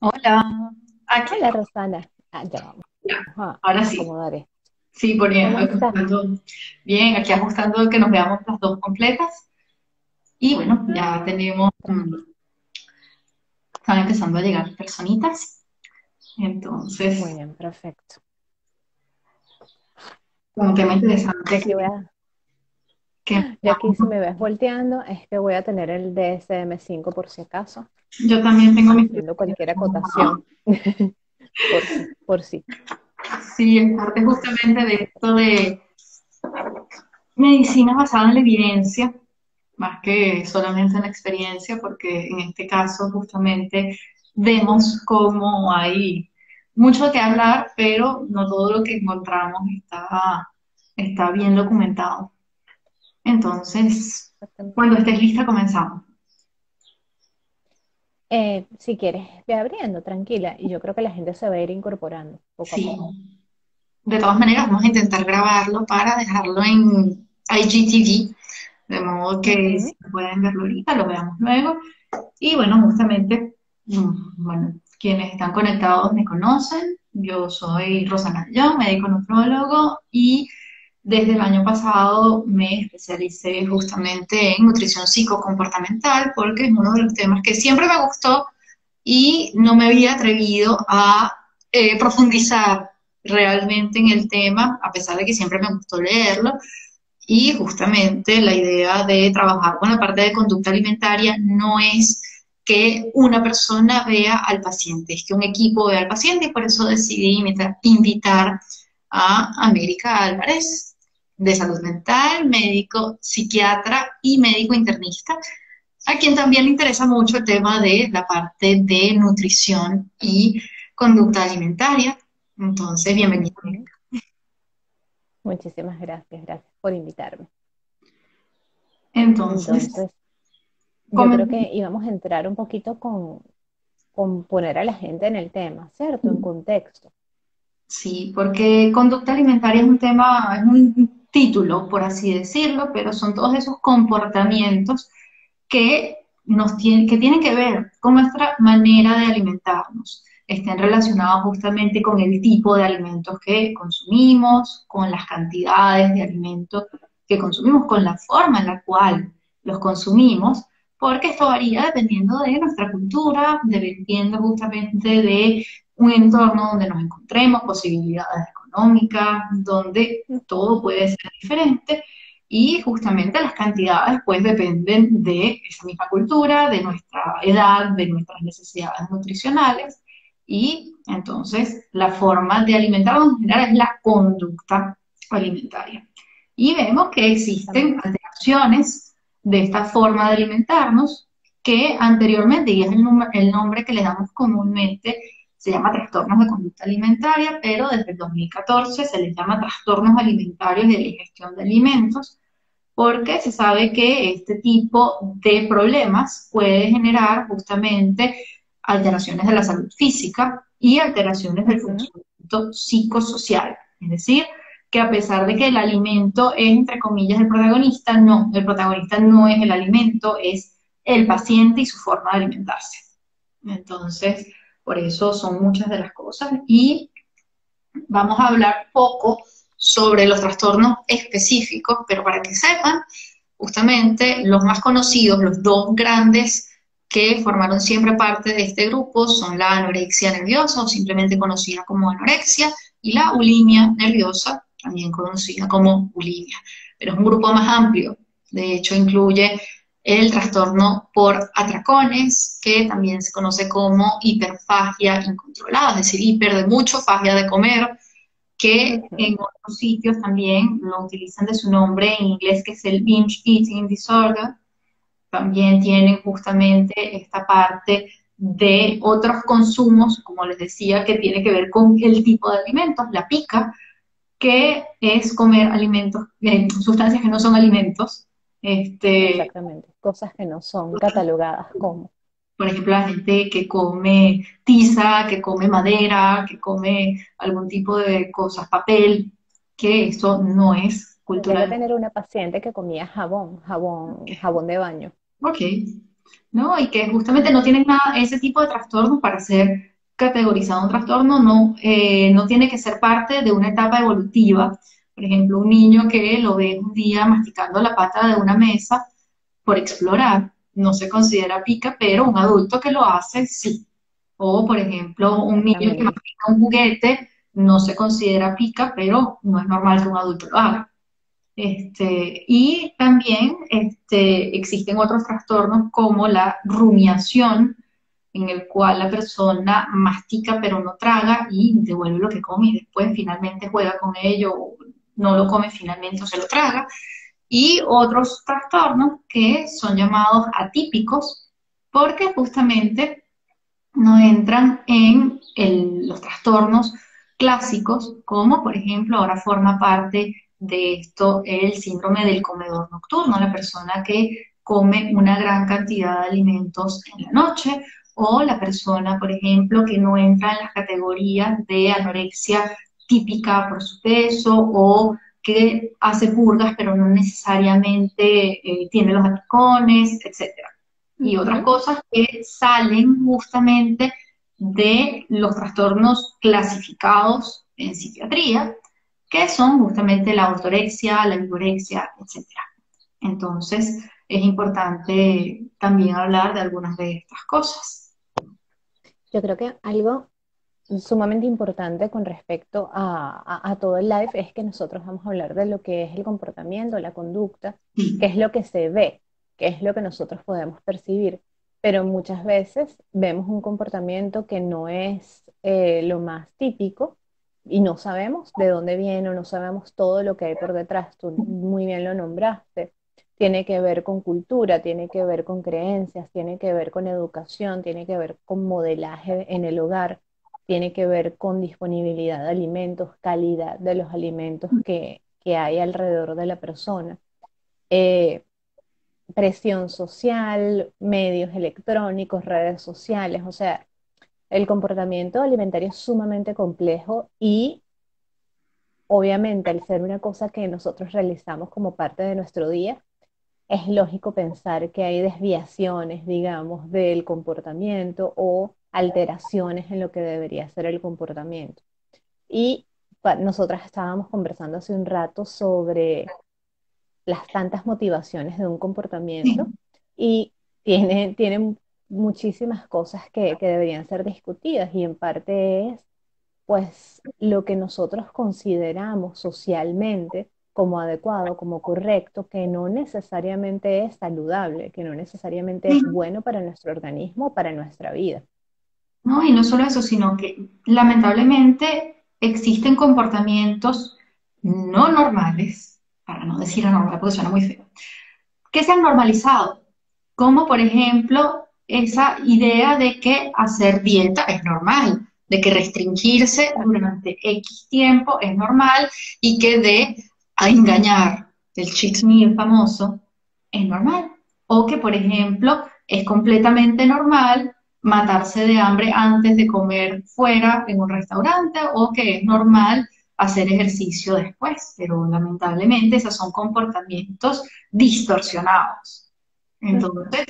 Hola, aquí Hola, Rosana. Ya vamos ya, a ahora sí, acomodar esto. sí, ¿Cómo estás? ajustando bien, aquí ajustando que nos veamos las dos completas y bueno, ya tenemos, Tranquila. están empezando a llegar personitas, entonces, Muy bien, perfecto. un tema Yo interesante aquí voy a, que yo aquí si me ves volteando, es que voy a tener el DSM-5 por si acaso, yo también tengo mis haciendo cualquier preocupaciones. acotación, por si, por si. Sí, es parte justamente de esto de medicina basada en la evidencia, más que solamente en la experiencia, porque en este caso justamente vemos cómo hay mucho que hablar, pero no todo lo que encontramos está bien documentado. Entonces, cuando estés lista, comenzamos. Si quieres, ve abriendo, tranquila, y yo creo que la gente se va a ir incorporando poco a Sí. poco. De todas maneras, vamos a intentar grabarlo para dejarlo en IGTV, de modo que si Ujú. no pueden verlo ahorita, lo veamos luego. Y bueno, justamente, bueno, quienes están conectados me conocen. Yo soy Rosana Young, médico nutrólogo, y desde el año pasado me especialicé justamente en nutrición psicocomportamental porque es uno de los temas que siempre me gustó y no me había atrevido a profundizar realmente en el tema, a pesar de que siempre me gustó leerlo. Y justamente la idea de trabajar con la parte de conducta alimentaria no es que una persona vea al paciente, es que un equipo vea al paciente y por eso decidí invitar a América Álvarez, de salud mental, médico, psiquiatra y médico internista, a quien también le interesa mucho el tema de la parte de nutrición y conducta alimentaria. Entonces, bienvenido. Ujú. Muchísimas gracias, gracias por invitarme. Entonces, Entonces, yo creo comen- que íbamos a entrar un poquito con poner a la gente en el tema, ¿cierto? En contexto. sí, porque conducta alimentaria es un tema, es un título, por así decirlo, pero son todos esos comportamientos que que tienen que ver con nuestra manera de alimentarnos. Estén relacionados justamente con el tipo de alimentos que consumimos, con las cantidades de alimentos que consumimos, con la forma en la cual los consumimos, porque esto varía dependiendo de nuestra cultura, dependiendo justamente de un entorno donde nos encontremos, posibilidades económicas, donde todo puede ser diferente y justamente las cantidades pues dependen de esa misma cultura, de nuestra edad, de nuestras necesidades nutricionales y entonces la forma de alimentarnos en general es la conducta alimentaria. Y vemos que existen Exactamente. alteraciones de esta forma de alimentarnos que anteriormente, y es el nombre que le damos comúnmente, se llama trastornos de conducta alimentaria, pero desde el 2014 se les llama trastornos alimentarios de la ingestión de alimentos, porque se sabe que este tipo de problemas puede generar justamente alteraciones de la salud física y alteraciones del Ujú. funcionamiento psicosocial. Es decir, que a pesar de que el alimento es, entre comillas, el protagonista no es el alimento, es el paciente y su forma de alimentarse. Entonces, por eso son muchas de las cosas y vamos a hablar poco sobre los trastornos específicos, pero para que sepan, justamente los más conocidos, los dos grandes que formaron siempre parte de este grupo son la anorexia nerviosa o simplemente conocida como anorexia y la bulimia nerviosa, también conocida como bulimia. Pero es un grupo más amplio, de hecho incluye el trastorno por atracones, que también se conoce como hiperfagia incontrolada, es decir, hiper de mucho, fagia de comer, que Ujú. en otros sitios también lo utilizan de su nombre en inglés, que es el binge eating disorder. También tienen justamente esta parte de otros consumos, como les decía, que tiene que ver con el tipo de alimentos, la pica, que es comer alimentos, sustancias que no son alimentos. Este, Exactamente. Cosas que no son catalogadas como. por ejemplo, la gente que come tiza, que come madera, que come algún tipo de cosas, papel, que eso no es Llegué a cultural. tener una paciente que comía jabón de baño. Ok, ¿no? Y que justamente no tienen nada, ese tipo de trastornos para ser categorizado un trastorno, no tiene que ser parte de una etapa evolutiva. Por ejemplo, un niño que lo ve un día masticando la pata de una mesa por explorar, no se considera pica, pero un adulto que lo hace, sí. O, por ejemplo, un niño que Exactamente. mastica un juguete no se considera pica, pero no es normal que un adulto lo haga. Y también existen otros trastornos como la rumiación, en el cual la persona mastica pero no traga y devuelve lo que come y después finalmente juega con ello, o no lo come finalmente o se lo traga. Y otros trastornos que son llamados atípicos porque justamente no entran en los trastornos clásicos, como por ejemplo ahora forma parte de esto el síndrome del comedor nocturno, la persona que come una gran cantidad de alimentos en la noche, o la persona, por ejemplo, que no entra en las categorías de anorexia típica por su peso, o que hace purgas pero no necesariamente tiene los aticones, etcétera, y otras Ujú. cosas que salen justamente de los trastornos clasificados en psiquiatría, que son justamente la ortorexia, la vigorexia, etcétera. Entonces, es importante también hablar de algunas de estas cosas. Yo creo que algo sumamente importante con respecto a todo el life es que nosotros vamos a hablar de lo que es el comportamiento, la conducta, qué Sí. es lo que se ve, qué es lo que nosotros podemos percibir. Pero muchas veces vemos un comportamiento que no es lo más típico y no sabemos de dónde viene o no sabemos todo lo que hay por detrás. Tú muy bien lo nombraste. Tiene que ver con cultura, tiene que ver con creencias, tiene que ver con educación, tiene que ver con modelaje en el hogar, tiene que ver con disponibilidad de alimentos, calidad de los alimentos que hay alrededor de la persona, eh, presión social, medios electrónicos, redes sociales, o sea, el comportamiento alimentario es sumamente complejo y obviamente al ser una cosa que nosotros realizamos como parte de nuestro día, es lógico pensar que hay desviaciones, digamos, del comportamiento o alteraciones en lo que debería ser el comportamiento. Y nosotras estábamos conversando hace un rato sobre las tantas motivaciones de un comportamiento Sí. y tiene muchísimas cosas que deberían ser discutidas y en parte es pues lo que nosotros consideramos socialmente como adecuado, como correcto, que no necesariamente es saludable, que no necesariamente es bueno para nuestro organismo, para nuestra vida. No, y no solo eso, sino que lamentablemente existen comportamientos no normales, para no decir anormal porque suena muy feo, que se han normalizado, como por ejemplo esa idea de que hacer dieta es normal, de que restringirse durante X tiempo es normal y que de a engañar, el cheat meal famoso, es normal. O que, por ejemplo, es completamente normal matarse de hambre antes de comer fuera en un restaurante o que es normal hacer ejercicio después, pero lamentablemente esos son comportamientos distorsionados. Ujú. Entonces,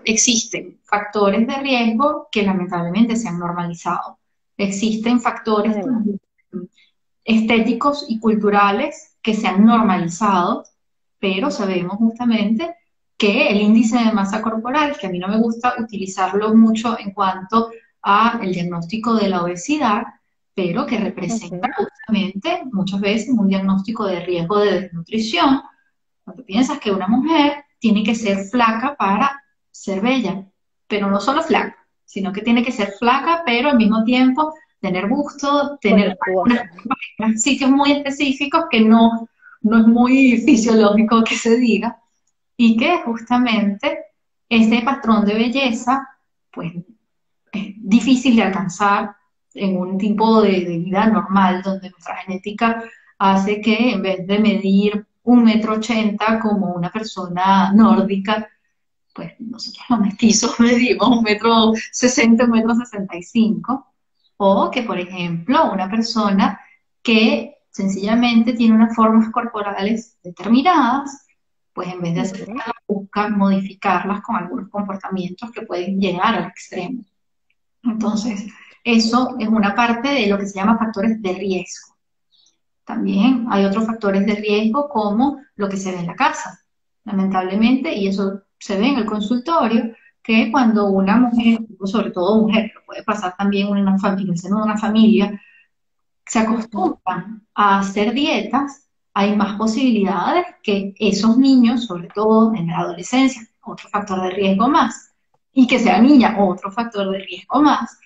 existen factores de riesgo que lamentablemente se han normalizado. Existen factores Además, estéticos y culturales que se han normalizado, pero sabemos justamente que el índice de masa corporal, que a mí no me gusta utilizarlo mucho en cuanto a el diagnóstico de la obesidad, pero que representa ujú. justamente muchas veces un diagnóstico de riesgo de desnutrición, cuando piensas que una mujer tiene que ser flaca para ser bella, pero no solo flaca, sino que tiene que ser flaca, pero al mismo tiempo tener gusto, tener Voluptuosa. unos sitios muy específicos que no es muy fisiológico que se diga, y que justamente ese patrón de belleza, pues es difícil de alcanzar en un tipo de vida normal, donde nuestra genética hace que en vez de medir 1,80 m como una persona nórdica, pues nosotros los mestizos medimos 1,60 m, 1,65 m, o que, por ejemplo, una persona que sencillamente tiene unas formas corporales determinadas, pues en vez de Ujú. aceptarlas, busca modificarlas con algunos comportamientos que pueden llegar al extremo. Entonces, eso es una parte de lo que se llama factores de riesgo. También hay otros factores de riesgo como lo que se ve en la casa, lamentablemente, y eso se ve en el consultorio, que cuando una mujer, o sobre todo mujer, pero puede pasar también en una familia, en el seno de una familia, se Ujú. acostumbran a hacer dietas, hay más posibilidades que esos niños, sobre todo en la adolescencia, otro factor de riesgo más, y que sea niña, otro factor de riesgo más,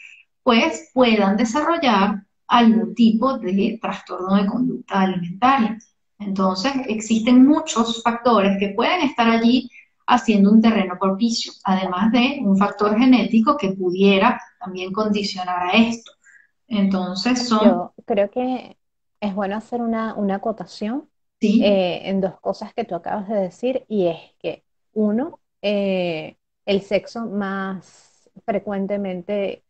pues puedan desarrollar algún tipo de trastorno de conducta alimentaria. Entonces, existen muchos factores que pueden estar allí haciendo un terreno propicio, además de un factor genético que pudiera también condicionar a esto. Entonces, son, Yo creo que es bueno hacer una acotación sí, en dos cosas que tú acabas de decir, y es que uno, el sexo más frecuentemente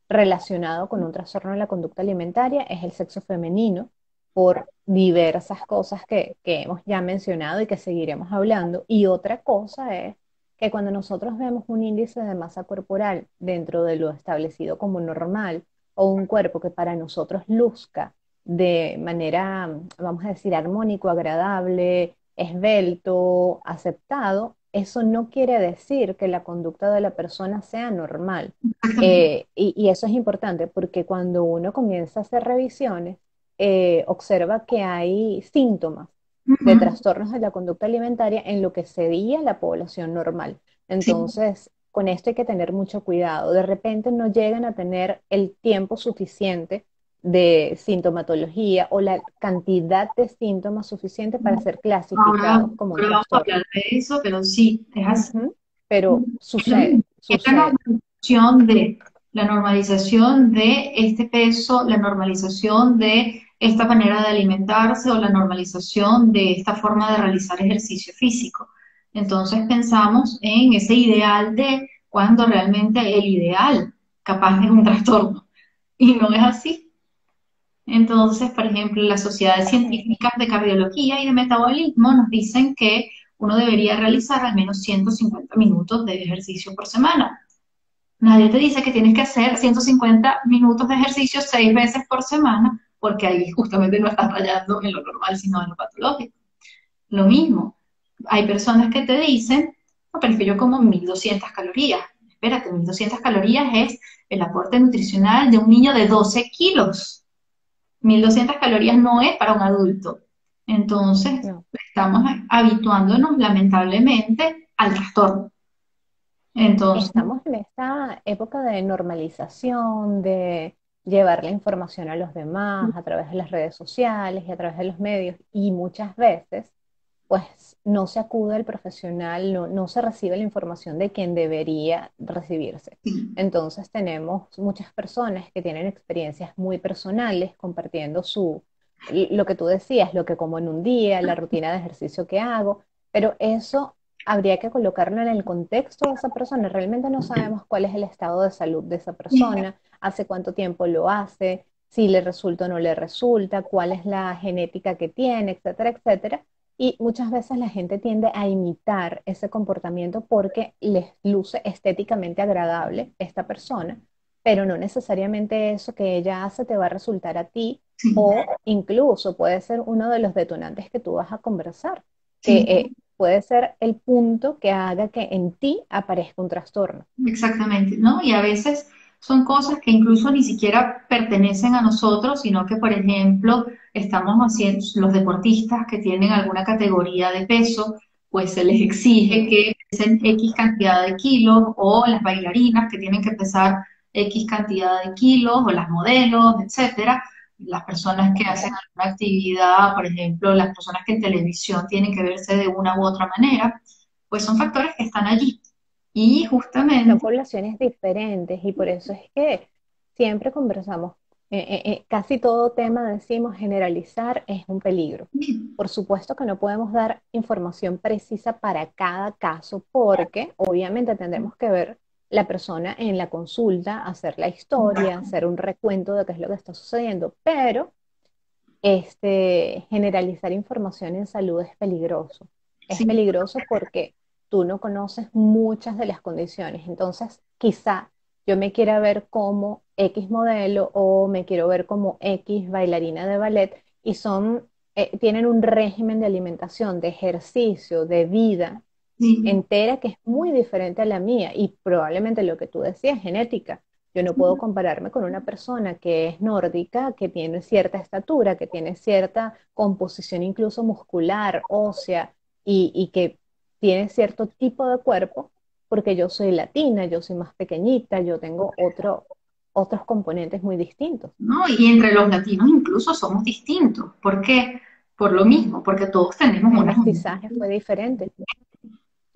relacionado con un trastorno de la conducta alimentaria es el sexo femenino, por diversas cosas que hemos ya mencionado y que seguiremos hablando. Y otra cosa es que cuando nosotros vemos un índice de masa corporal dentro de lo establecido como normal, o un cuerpo que para nosotros luzca de manera, vamos a decir, armónico, agradable, esbelto, aceptado, eso no quiere decir que la conducta de la persona sea normal. exactamente. Y eso es importante porque cuando uno comienza a hacer revisiones, observa que hay síntomas de Ujú, trastornos de la conducta alimentaria en lo que sería la población normal. sí, Entonces, con esto hay que tener mucho cuidado. De repente no llegan a tener el tiempo suficiente de sintomatología o la cantidad de síntomas suficiente para ser ahora, clasificados como un ahora vamos a trastorno. hablar de eso, pero sí, es así. Ujú. Pero Es lo mismo, sucede, es sucede. la normalización de este peso, la normalización de esta manera de alimentarse o la normalización de esta forma de realizar ejercicio físico. Entonces pensamos en ese ideal de cuando realmente el ideal capaz es un trastorno y no es así. Entonces, por ejemplo, las sociedades Sí. científicas de cardiología y de metabolismo nos dicen que uno debería realizar al menos 150 minutos de ejercicio por semana. Nadie te dice que tienes que hacer 150 minutos de ejercicio 6 veces por semana, porque ahí justamente no estás fallando en lo normal, sino en lo patológico. Lo mismo, hay personas que te dicen, no, pero es que yo como 1200 calorías. Espérate, 1200 calorías es el aporte nutricional de un niño de 12 kilos. 1200 calorías no es para un adulto. Entonces, No. estamos habituándonos lamentablemente al trastorno. Entonces, Estamos en esta época de normalización, de llevar la información a los demás a través de las redes sociales y a través de los medios, y muchas veces pues no se acude al profesional, no se recibe la información de quien debería recibirse. sí, Entonces tenemos muchas personas que tienen experiencias muy personales compartiendo lo que tú decías, lo que como en un día, la rutina de ejercicio que hago, pero eso habría que colocarlo en el contexto de esa persona. Realmente no sabemos cuál es el estado de salud de esa persona, hace cuánto tiempo lo hace, si le resulta o no le resulta, cuál es la genética que tiene, etcétera, etcétera. Y muchas veces la gente tiende a imitar ese comportamiento porque les luce estéticamente agradable esta persona, pero no necesariamente eso que ella hace te va a resultar a ti, sí, o incluso puede ser uno de los detonantes que tú vas a conversar, que sí. puede ser el punto que haga que en ti aparezca un trastorno. Exactamente, ¿no? Y a veces son cosas que incluso ni siquiera pertenecen a nosotros, sino que, por ejemplo, estamos haciendo, los deportistas que tienen alguna categoría de peso, pues se les exige Ujú. que pesen X cantidad de kilos, o las bailarinas que tienen que pesar X cantidad de kilos, o las modelos, etcétera. Las personas que hacen alguna actividad, por ejemplo, las personas que en televisión tienen que verse de una u otra manera, pues son factores que están allí. Y Son justamente, poblaciones diferentes y por eso es que siempre conversamos, casi todo tema decimos generalizar es un peligro. Por supuesto que no podemos dar información precisa para cada caso porque obviamente tendremos que ver la persona en la consulta, hacer la historia, hacer un recuento de qué es lo que está sucediendo, pero generalizar información en salud es peligroso. Es sí, peligroso porque tú no conoces muchas de las condiciones. Entonces, quizá yo me quiera ver como X modelo o me quiero ver como X bailarina de ballet y tienen un régimen de alimentación, de ejercicio, de vida Sí, entera que es muy diferente a la mía y probablemente lo que tú decías, genética. Yo no puedo compararme con una persona que es nórdica, que tiene cierta estatura, que tiene cierta composición incluso muscular, ósea y que tiene cierto tipo de cuerpo, porque yo soy latina, yo soy más pequeñita, yo tengo otros componentes muy distintos. ¿no? Y entre los latinos incluso somos distintos. ¿Por qué? Por lo mismo, porque todos tenemos El una... mestizaje fue diferente.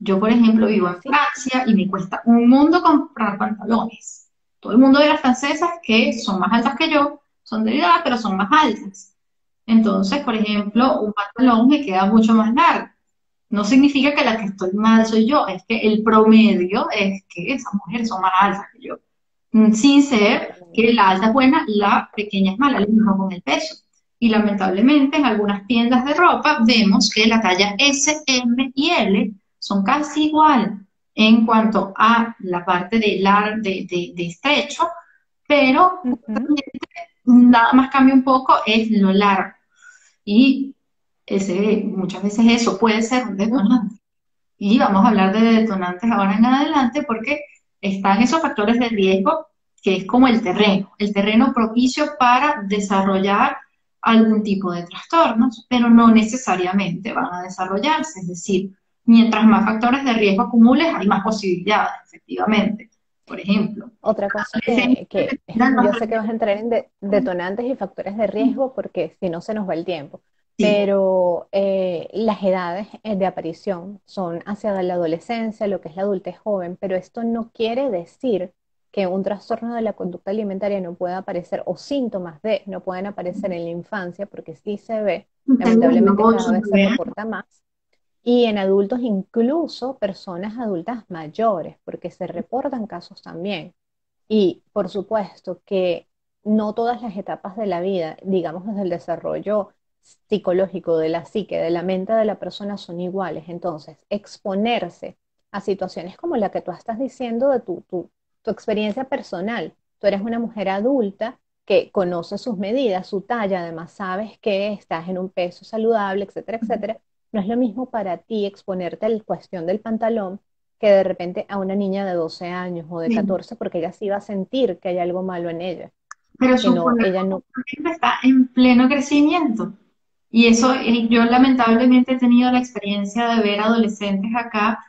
Yo, por ejemplo, Es vivo en así. Francia y me cuesta un mundo comprar pantalones. Todo el mundo de las francesas que son más altas que yo, son delgadas, pero son más altas. Entonces, por ejemplo, un pantalón me queda mucho más largo. No significa que la que estoy mal soy yo, es que el promedio es que esas mujeres son más altas que yo. Sin ser Exactamente. que la alta es buena, la pequeña es mala, lo mismo con el peso. Y lamentablemente en algunas tiendas de ropa vemos que la talla S, M y L son casi igual en cuanto a la parte de estrecho, pero Ujú. nada más cambia un poco es lo largo. Y muchas veces eso puede ser un detonante. Y vamos a hablar de detonantes ahora en adelante porque están esos factores de riesgo que es como el terreno propicio para desarrollar algún tipo de trastornos, pero no necesariamente van a desarrollarse. Es decir, mientras más factores de riesgo acumules, hay más posibilidades, efectivamente. Por ejemplo, Otra cosa adolescentes que tengan más yo sé que vas a entrar en detonantes y factores de riesgo porque si no se nos va el tiempo, sí, pero las edades de aparición son hacia la adolescencia, lo que es la adultez joven, pero esto no quiere decir que un trastorno de la conducta alimentaria no pueda aparecer o síntomas de no pueden aparecer en la infancia porque sí se ve, segundo, lamentablemente cada 8, vez se 9 reporta más y en adultos, incluso personas adultas mayores, porque se reportan casos también. Y por supuesto que no todas las etapas de la vida, digamos desde el desarrollo psicológico de la psique, de la mente de la persona son iguales. Entonces, exponerse a situaciones como la que tú estás diciendo de tu experiencia personal. Tú eres una mujer adulta que conoce sus medidas, su talla, además sabes que estás en un peso saludable, etcétera, etcétera. No es lo mismo para ti exponerte a la cuestión del pantalón que de repente a una niña de 12 años o de sí. 14 porque ella sí va a sentir que hay algo malo en ella, Pero que su no, cuerpo ella no. está en pleno crecimiento. Y eso, yo lamentablemente he tenido la experiencia de ver adolescentes acá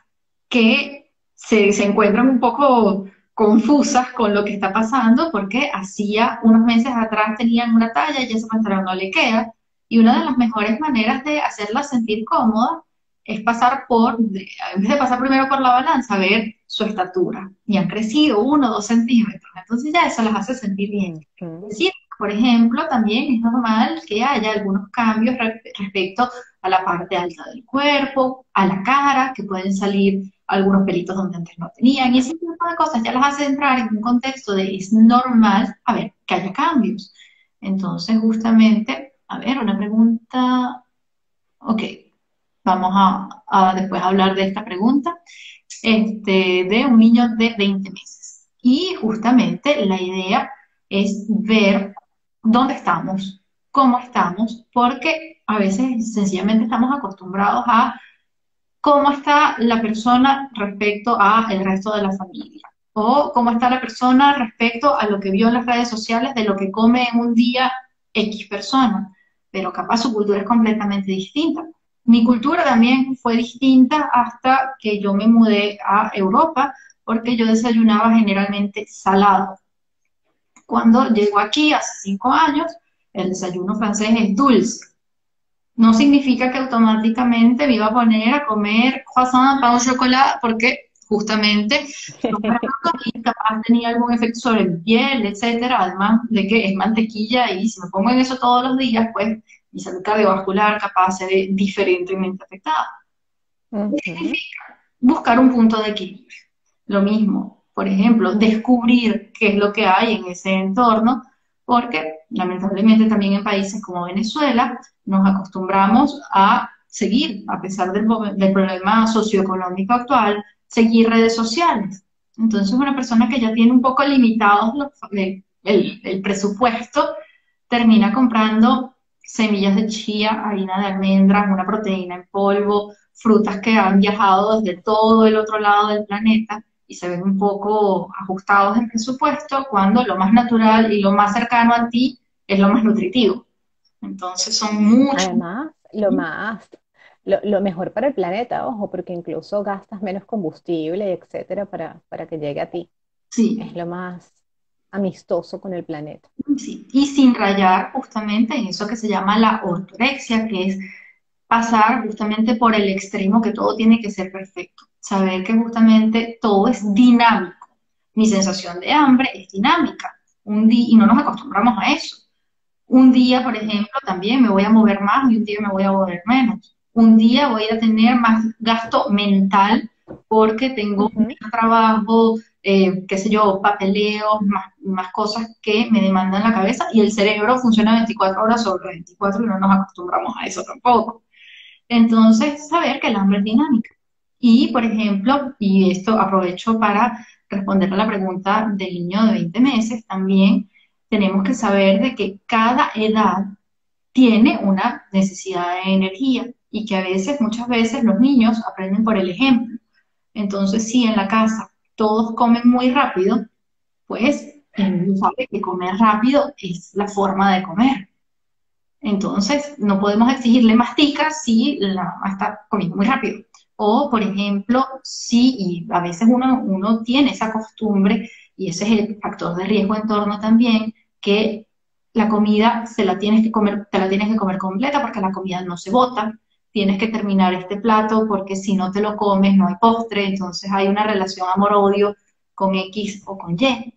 que se encuentran un poco confusas con lo que está pasando porque hacía unos meses atrás tenían una talla y ese pantalón no le queda. Y una de las mejores maneras de hacerla sentir cómoda es en vez de pasar primero por la balanza, ver su estatura. Y han crecido 1 o 2 centímetros. Entonces ya eso las hace sentir bien. Ujú. Es decir, por ejemplo, también es normal que haya algunos cambios respecto a la parte alta del cuerpo, a la cara, que pueden salir algunos pelitos donde antes no tenían, y ese tipo de cosas ya las hace entrar en un contexto de es normal, a ver, que haya cambios. Entonces, justamente, a ver, una pregunta, ok, vamos a después hablar de esta pregunta, de un niño de 20 meses. Y justamente la idea es ver dónde estamos, cómo estamos, porque a veces sencillamente estamos acostumbrados a cómo está la persona respecto a el resto de la familia o cómo está la persona respecto a lo que vio en las redes sociales de lo que come en un día X persona, pero capaz su cultura es completamente distinta. Mi cultura también fue distinta hasta que yo me mudé a Europa porque yo desayunaba generalmente salado. Cuando llego aquí hace 5 años, el desayuno francés es dulce, no significa que automáticamente me iba a poner a comer croissant, pan au chocolat, porque justamente son baratos y capaz tenía algún efecto sobre mi piel, etcétera. Además de que es mantequilla y si me pongo en eso todos los días, pues mi salud cardiovascular capaz se ve diferentemente afectada. Ujú. Buscar un punto de equilibrio. Lo mismo, por ejemplo, descubrir qué es lo que hay en ese entorno, porque lamentablemente también en países como Venezuela nos acostumbramos a seguir, a pesar del problema socioeconómico actual, seguir redes sociales. Entonces, una persona que ya tiene un poco limitados el presupuesto, termina comprando semillas de chía, harina de almendras, una proteína en polvo, frutas que han viajado desde todo el otro lado del planeta y se ven un poco ajustados en presupuesto, cuando lo más natural y lo más cercano a ti es lo más nutritivo. Entonces son muchos. Además, lo mejor para el planeta, ojo, porque incluso gastas menos combustible, etcétera, para que llegue a ti. Es Sí, lo más amistoso con el planeta. sí, y sin rayar justamente en eso que se llama la ortorexia, que es pasar justamente por el extremo que todo tiene que ser perfecto. Saber que justamente todo es dinámico. Mi sensación de hambre es dinámica. Un día, y no nos acostumbramos a eso. Un día, por ejemplo, también me voy a mover más y un día me voy a mover menos. Un día voy a tener más gasto mental porque tengo Ujú. más trabajo, qué sé yo, papeleos, más cosas que me demandan la cabeza y el cerebro funciona 24 horas sobre 24 y no nos acostumbramos a eso tampoco. Entonces, saber que el hambre es dinámica. Y, por ejemplo, y esto aprovecho para responder a la pregunta del niño de 20 meses, también tenemos que saber de que cada edad tiene una necesidad de energía y que a veces, muchas veces, los niños aprenden por el ejemplo. Entonces, si en la casa todos comen muy rápido, pues el niño sabe que comer rápido es la forma de comer. Entonces, no podemos exigirle mastica si la mamá está comiendo muy rápido. O, por ejemplo, si, y a veces uno tiene esa costumbre, y ese es el factor de riesgo en torno también, que la comida se la tienes que comer, te la tienes que comer completa porque la comida no se bota, tienes que terminar este plato porque si no te lo comes no hay postre, entonces hay una relación amor-odio con X o con Y.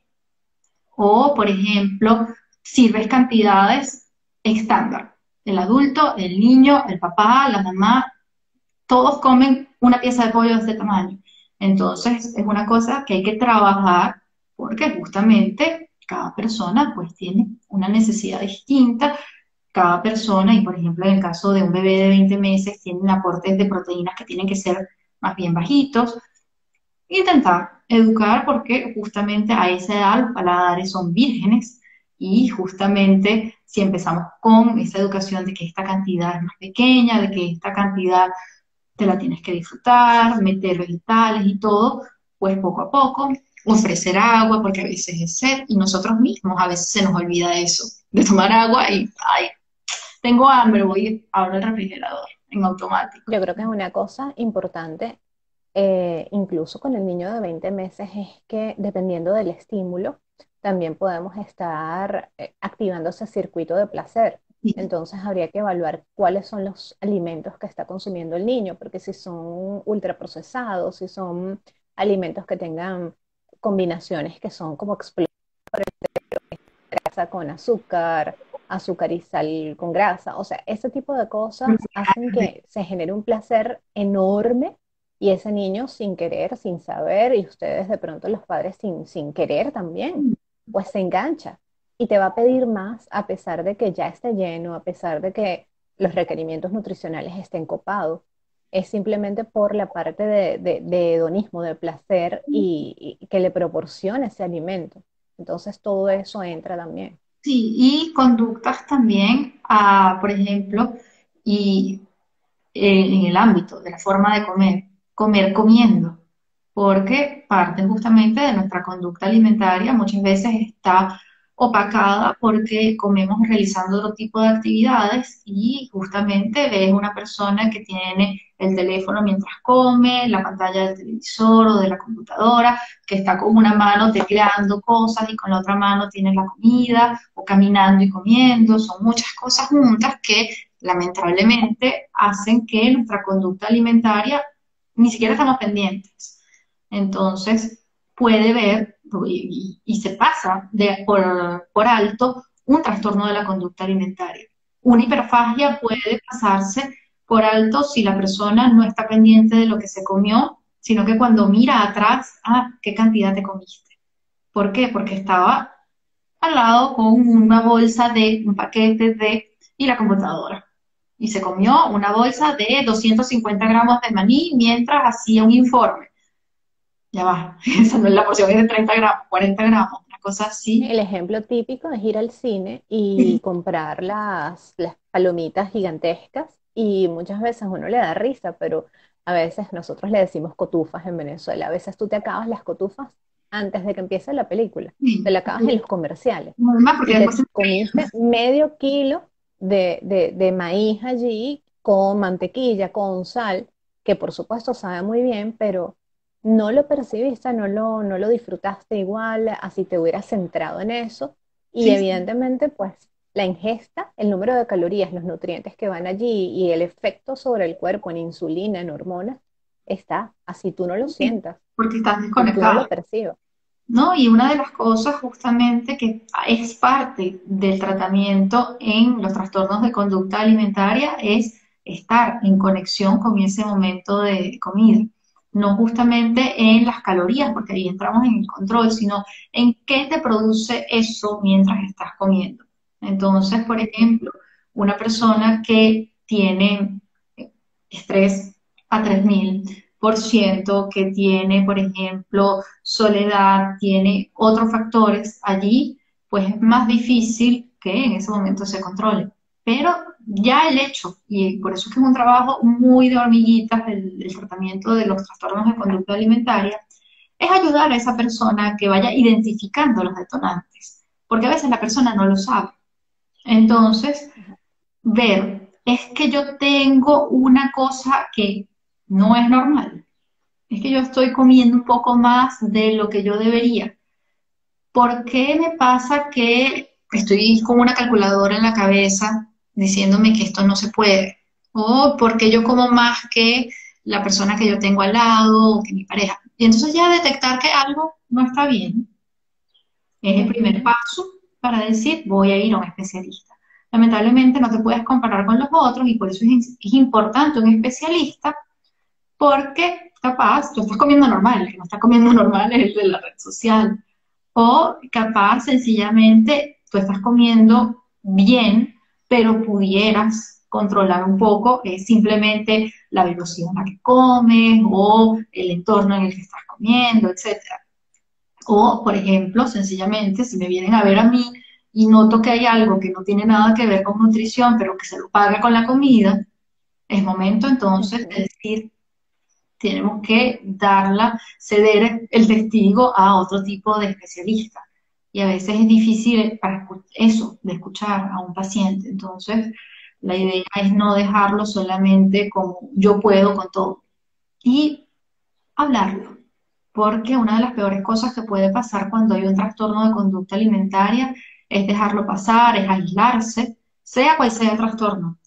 O, por ejemplo, sirves cantidades estándar. El adulto, el niño, el papá, la mamá, todos comen una pieza de pollo de este tamaño. Entonces, es una cosa que hay que trabajar porque justamente cada persona pues tiene una necesidad distinta. Cada persona, y por ejemplo en el caso de un bebé de 20 meses, tienen aportes de proteínas que tienen que ser más bien bajitos, intentar educar porque justamente a esa edad los paladares son vírgenes y justamente si empezamos con esa educación de que esta cantidad es más pequeña, de que esta cantidad te la tienes que disfrutar, meter vegetales y todo, pues poco a poco ofrecer agua porque a veces es sed y nosotros mismos a veces se nos olvida eso, de tomar agua y, ay, tengo hambre, voy a abrir el refrigerador en automático. Yo creo que es una cosa importante, incluso con el niño de 20 meses, es que dependiendo del estímulo, también podemos estar activando ese circuito de placer. Sí, Entonces habría que evaluar cuáles son los alimentos que está consumiendo el niño, porque si son ultraprocesados, si son alimentos que tengan combinaciones que son como explosivas grasa con azúcar, azúcar y sal con grasa. O sea, ese tipo de cosas hacen que se genere un placer enorme y ese niño sin querer, sin saber, y ustedes de pronto los padres sin querer también, pues se engancha y te va a pedir más a pesar de que ya esté lleno, a pesar de que los requerimientos nutricionales estén copados. Es simplemente por la parte de hedonismo, de placer y que le proporciona ese alimento. Entonces todo eso entra también. sí, y conductas también, por ejemplo, y en el ámbito de la forma de comer, comer comiendo, porque parte justamente de nuestra conducta alimentaria muchas veces está opacada porque comemos realizando otro tipo de actividades y justamente ves una persona que tiene el teléfono mientras come, la pantalla del televisor o de la computadora, que está con una mano tecleando cosas y con la otra mano tiene la comida o caminando y comiendo, son muchas cosas juntas que lamentablemente hacen que nuestra conducta alimentaria ni siquiera estamos pendientes. Entonces, puede ver y se pasa por alto un trastorno de la conducta alimentaria. Una hiperfagia puede pasarse por alto si la persona no está pendiente de lo que se comió, sino que cuando mira atrás, ¿qué cantidad te comiste? ¿Por qué? Porque estaba al lado con una bolsa de, un paquete de, y la computadora. Y se comió una bolsa de 250 gramos de maní mientras hacía un informe. ya va, esa no es la porción, es de 30 gramos, 40 gramos, una cosa así. El ejemplo típico es ir al cine y comprar las palomitas gigantescas y muchas veces uno le da risa, pero a veces nosotros le decimos cotufas en Venezuela. A veces tú te acabas las cotufas antes de que empiece la película, te Sí, la acabas en los comerciales normal, porque y después te comiste medio kilo de maíz allí con mantequilla, con sal, que por supuesto sabe muy bien, pero no lo percibiste, no lo disfrutaste igual, así te hubieras centrado en eso. Y sí, sí, evidentemente, pues la ingesta, el número de calorías, los nutrientes que van allí y el efecto sobre el cuerpo en insulina, en hormonas, está, así tú no lo sí, sientas, porque estás y tú no desconectado. lo percibes. ¿No? Y una de las cosas justamente que es parte del tratamiento en los trastornos de conducta alimentaria es estar en conexión con ese momento de comida. No justamente en las calorías, porque ahí entramos en el control, sino en qué te produce eso mientras estás comiendo. Entonces, por ejemplo, una persona que tiene estrés a 3000%, que tiene, por ejemplo, soledad, tiene otros factores allí, pues es más difícil que en ese momento se controle. Pero ya el hecho, y por eso es que es un trabajo muy de hormiguitas el tratamiento de los trastornos de conducta alimentaria, es ayudar a esa persona que vaya identificando los detonantes, porque a veces la persona no lo sabe. Entonces, ver, es que yo tengo una cosa que no es normal, es que yo estoy comiendo un poco más de lo que yo debería. ¿Por qué me pasa que estoy con una calculadora en la cabeza diciéndome que esto no se puede? ¿O porque yo como más que la persona que yo tengo al lado o que mi pareja? Y entonces ya detectar que algo no está bien es el primer Ujú. paso para decir voy a ir a un especialista. Lamentablemente no te puedes comparar con los otros y por eso es importante un especialista porque capaz tú estás comiendo normal, el que no está comiendo normal es el de la red social. O capaz sencillamente tú estás comiendo bien, pero pudieras controlar un poco simplemente la velocidad en la que comes o el entorno en el que estás comiendo, etcétera. O, por ejemplo, sencillamente, si me vienen a ver a mí y noto que hay algo que no tiene nada que ver con nutrición, pero que se lo paga con la comida, es momento entonces de Ujú. decir, tenemos que darla, ceder el testigo a otro tipo de especialista. Y a veces es difícil para eso, de escuchar a un paciente. Entonces, la idea es no dejarlo solamente como yo puedo con todo y hablarlo. Porque una de las peores cosas que puede pasar cuando hay un trastorno de conducta alimentaria es dejarlo pasar, es aislarse, sea cual sea el trastorno,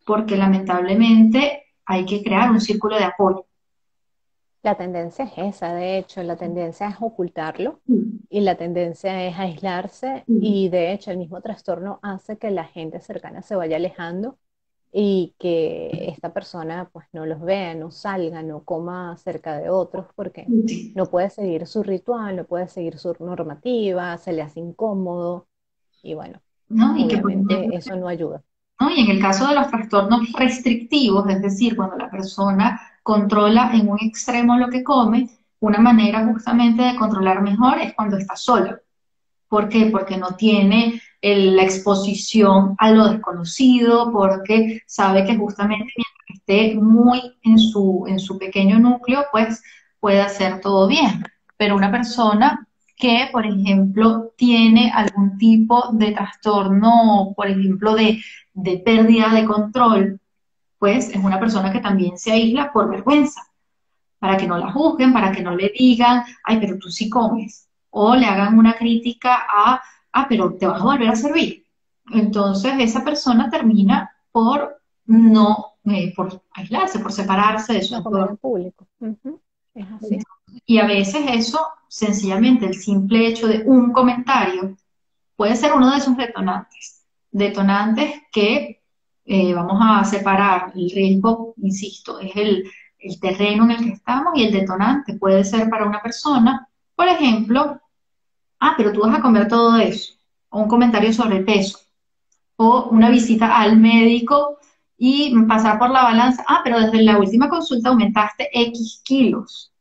porque lamentablemente hay que crear un círculo de apoyo. La tendencia es esa, de hecho, la tendencia es ocultarlo y la tendencia es aislarse y de hecho el mismo trastorno hace que la gente cercana se vaya alejando y que esta persona pues no los vea, no salga, no coma cerca de otros porque Sí. no puede seguir su ritual, no puede seguir su normativa, se le hace incómodo y bueno, ¿No? Y que, por ejemplo, obviamente eso no ayuda. ¿no? Y en el caso de los trastornos restrictivos, es decir, cuando la persona controla en un extremo lo que come, una manera justamente de controlar mejor es cuando está sola. ¿Por qué? Porque no tiene la exposición a lo desconocido, porque sabe que Ujú. justamente mientras esté muy en su pequeño núcleo, pues puede hacer todo bien. Pero una persona que, por ejemplo, tiene algún tipo de trastorno, por ejemplo, de pérdida de control, pues es una persona que también se aísla por vergüenza para que no la juzguen, para que no le digan, ay, pero tú sí comes, o le hagan una crítica a, ah, pero te vas a volver a servir. Entonces esa persona termina por no, por aislarse, por separarse de su No comer entorno. en público. Ujú. Es así. Y a veces eso, sencillamente, el simple hecho de un comentario puede ser uno de esos detonantes. Detonantes que vamos a separar. El riesgo, insisto, es el terreno en el que estamos y el detonante puede ser para una persona, por ejemplo, ah, pero tú vas a comer todo eso, o un comentario sobre el peso, o una visita al médico y pasar por la balanza, ah, pero desde la última consulta aumentaste X kilos.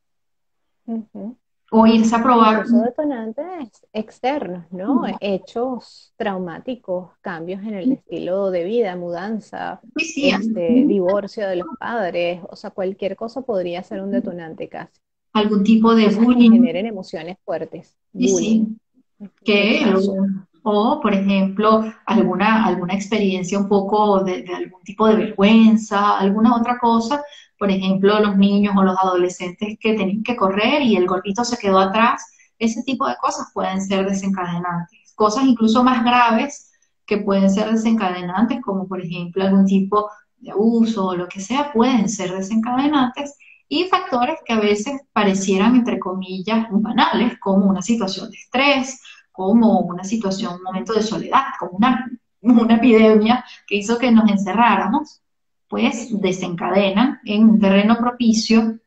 Ujú. o irse a probar. Incluso detonantes externos, ¿no? Hechos traumáticos, cambios en el estilo de vida, mudanza, Sí, sí, divorcio de los padres, o sea, cualquier cosa podría ser un detonante casi. algún tipo de Cosas que bullying, generen emociones fuertes, y bullying, sí, que rechazo. o por ejemplo, alguna experiencia un poco de algún tipo de vergüenza, alguna otra cosa, por ejemplo, los niños o los adolescentes que tenían que correr y el gordito se quedó atrás, ese tipo de cosas pueden ser desencadenantes. Cosas incluso más graves que pueden ser desencadenantes, como por ejemplo algún tipo de abuso o lo que sea, pueden ser desencadenantes y factores que a veces parecieran, entre comillas, banales, como una situación de estrés, como una situación, un momento de soledad, como una epidemia que hizo que nos encerráramos, pues desencadenan en un terreno propicio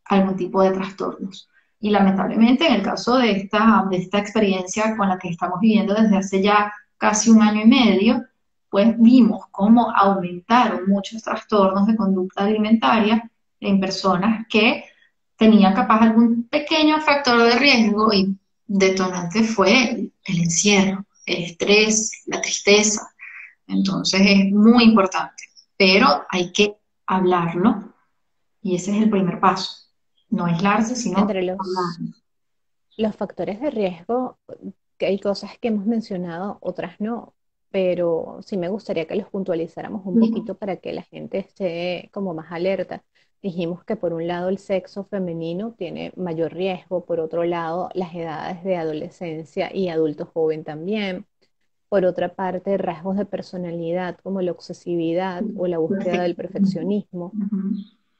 algún tipo de trastornos. Y lamentablemente en el caso de esta experiencia con la que estamos viviendo desde hace ya casi un año y medio, pues vimos cómo aumentaron muchos trastornos de conducta alimentaria en personas que tenían capaz algún pequeño factor de riesgo y detonante fue el encierro, el estrés, la tristeza. Entonces es muy importante, pero hay que hablarlo y ese es el primer paso. No aislarse, sino Entre hablarlo. los factores de riesgo, que hay cosas que hemos mencionado, otras no, pero sí me gustaría que los puntualizáramos un poquito para que la gente esté como más alerta. Dijimos que por un lado el sexo femenino tiene mayor riesgo, por otro lado las edades de adolescencia y adulto joven también. Por otra parte, rasgos de personalidad como la obsesividad o la búsqueda del perfeccionismo,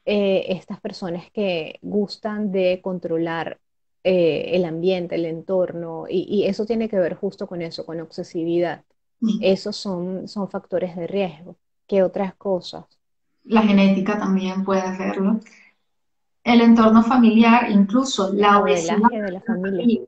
estas personas que gustan de controlar el ambiente, el entorno, y eso tiene que ver justo con eso, con obsesividad. Esos son factores de riesgo. ¿Qué otras cosas? La genética también puede hacerlo. El entorno familiar, incluso El la obesidad modelaje de la en la familia. familia,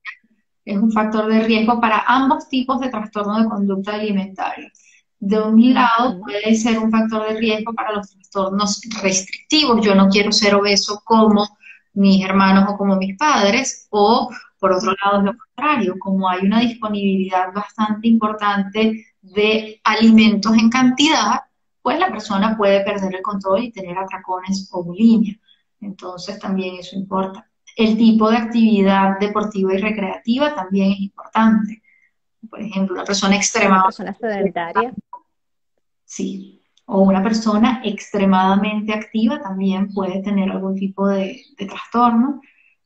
es un factor de riesgo para ambos tipos de trastorno de conducta alimentaria. De un lado Ujú. puede ser un factor de riesgo para los trastornos restrictivos. Yo no quiero ser obeso como mis hermanos o como mis padres. O por otro lado es lo contrario, como hay una disponibilidad bastante importante de alimentos en cantidad, pues la persona puede perder el control y tener atracones o bulimia. Entonces también eso importa. El tipo de actividad deportiva y recreativa también es importante. Por ejemplo, una persona Una extremadamente, persona sedentaria. sí, o una persona extremadamente activa también puede tener algún tipo de trastorno.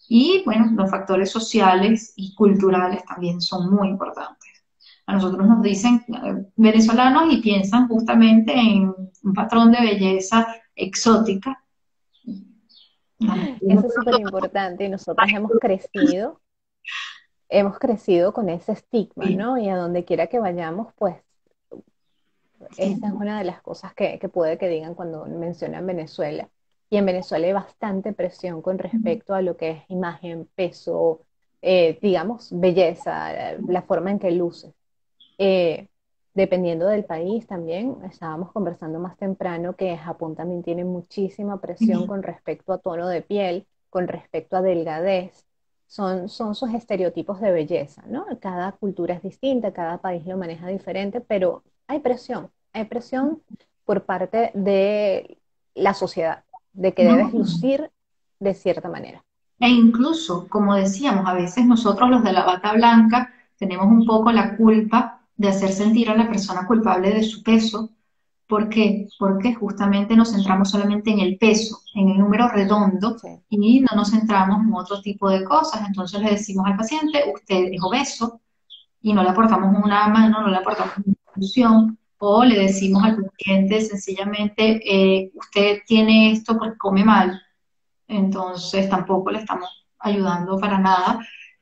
Y bueno, los factores sociales y culturales también son muy importantes. A nosotros nos dicen venezolanos y piensan justamente en un patrón de belleza exótica. Eso es súper importante y nosotras hemos crecido con ese estigma, Sí, ¿no? Y a donde quiera que vayamos, pues sí. esa es una de las cosas que puede que digan cuando mencionan Venezuela. Y en Venezuela hay bastante presión con respecto a lo que es imagen, peso, digamos, belleza, la forma en que luces. Eh, Dependiendo del país también, estábamos conversando más temprano que Japón también tiene muchísima presión con respecto a tono de piel, con respecto a delgadez. Son sus estereotipos de belleza, ¿no? Cada cultura es distinta, cada país lo maneja diferente, pero hay presión por parte de la sociedad, de que debes No. lucir de cierta manera. E incluso, como decíamos, a veces nosotros los de la bata blanca tenemos un poco la culpa de hacer sentir a la persona culpable de su peso. ¿Por qué? Porque justamente nos centramos solamente en el peso, en el número redondo Sí. y no nos centramos en otro tipo de cosas. Entonces le decimos al paciente, usted es obeso y no le aportamos una mano, no le aportamos una solución. O le decimos al paciente sencillamente, usted tiene esto porque come mal, entonces tampoco le estamos ayudando para nada